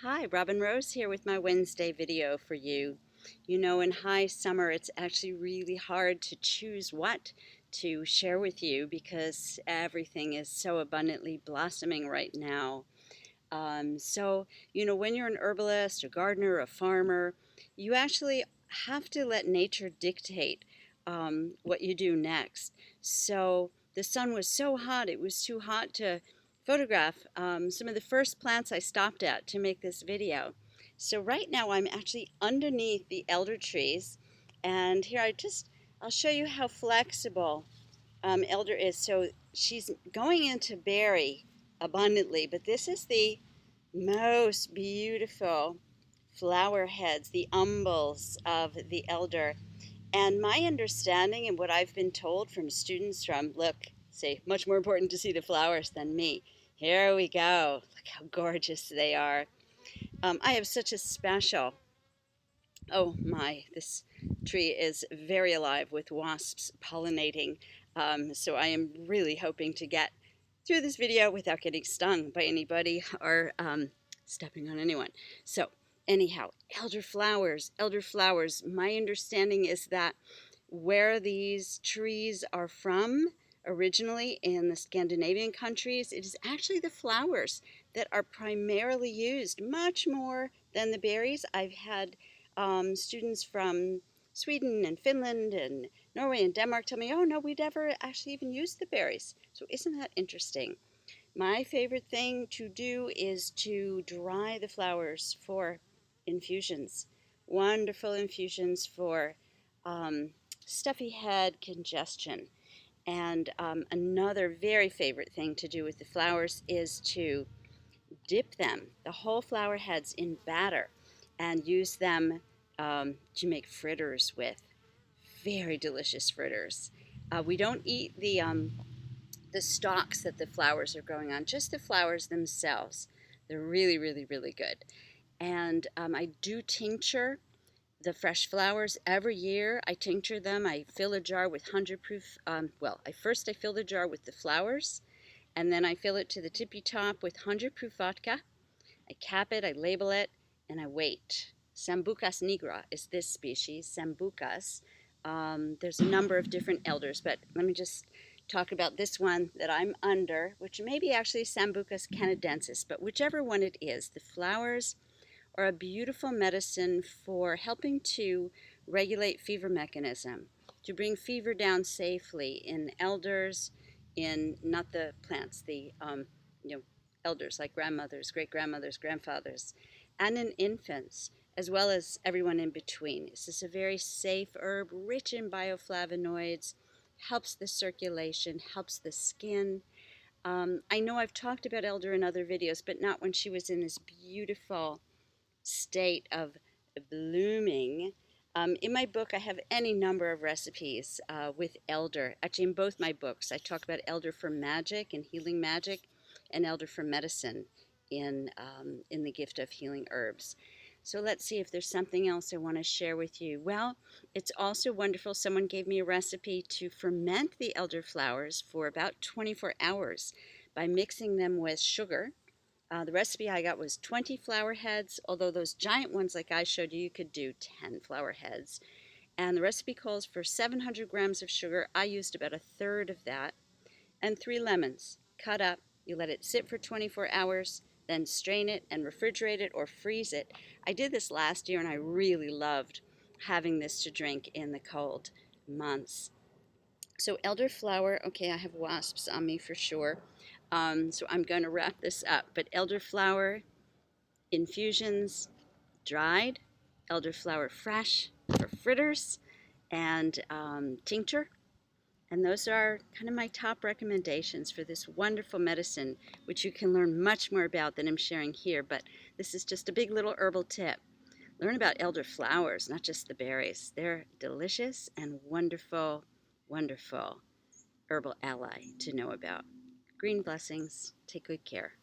Hi, Robin Rose here with my Wednesday video for you. You know, in high summer, it's actually really hard to choose what to share with you because everything is so abundantly blossoming right now. When you're an herbalist, a gardener, a farmer, you actually have to let nature dictate what you do next. So the sun was so hot, it was too hot to photograph some of the first plants I stopped at to make this video. So right now I'm actually underneath the elder trees, and here I'll show you how flexible elder is. So she's going into berry abundantly, but this is the most beautiful flower heads, the umbels of the elder. And my understanding and what I've been told from students from, look, say, much more important to see the flowers than me. Here we go. Look how gorgeous they are. I have such a special, oh my, this tree is very alive with wasps pollinating. So I am really hoping to get through this video without getting stung by anybody or stepping on anyone. So anyhow, elder flowers, my understanding is that where these trees are from originally in the Scandinavian countries, it is actually the flowers that are primarily used, much more than the berries. I've had students from Sweden and Finland and Norway and Denmark tell me, oh no, we never actually even used the berries. So isn't that interesting? My favorite thing to do is to dry the flowers for infusions. Wonderful infusions for um, stuffy head, congestion. And another very favorite thing to do with the flowers is to dip them, the whole flower heads, in batter and use them to make fritters with. Very delicious fritters. We don't eat the stalks that the flowers are growing on, just the flowers themselves. They're really, really, really good. And I do tincture the fresh flowers every year. I tincture them. I fill a jar with 100 proof. I fill the jar with the flowers, and then I fill it to the tippy top with 100 proof vodka. I cap it, I label it, and I wait. Sambucus nigra is this species, Sambucus. There's a number of different elders, but let me just talk about this one that I'm under, which may be actually Sambucus canadensis, but whichever one it is, the flowers are a beautiful medicine for helping to regulate fever mechanism, to bring fever down safely in elders, in not the plants, the you know elders like grandmothers, great grandmothers, grandfathers, and in infants, as well as everyone in between. This is a very safe herb, rich in bioflavonoids, helps the circulation, helps the skin. I know I've talked about elder in other videos, but not when she was in this beautiful state of blooming. In my book, I have any number of recipes with elder. Actually, in both my books, I talk about elder for magic and healing magic, and elder for medicine in the gift of healing herbs. So let's see if there's something else I want to share with you. Well, it's also wonderful. Someone gave me a recipe to ferment the elder flowers for about 24 hours by mixing them with sugar. The recipe I got was 20 flower heads, although those giant ones like I showed you, you could do 10 flower heads. And the recipe calls for 700 grams of sugar. I used about a third of that. And 3 lemons cut up. You let it sit for 24 hours, then strain it and refrigerate it or freeze it. I did this last year and I really loved having this to drink in the cold months. So elderflower, okay, I have wasps on me for sure. So I'm going to wrap this up. But elderflower infusions, dried, elderflower fresh for fritters, and tincture. And those are kind of my top recommendations for this wonderful medicine, which you can learn much more about than I'm sharing here. But this is just a big little herbal tip. Learn about elder flowers, not just the berries. They're delicious and wonderful, wonderful herbal ally to know about. Green blessings. Take good care.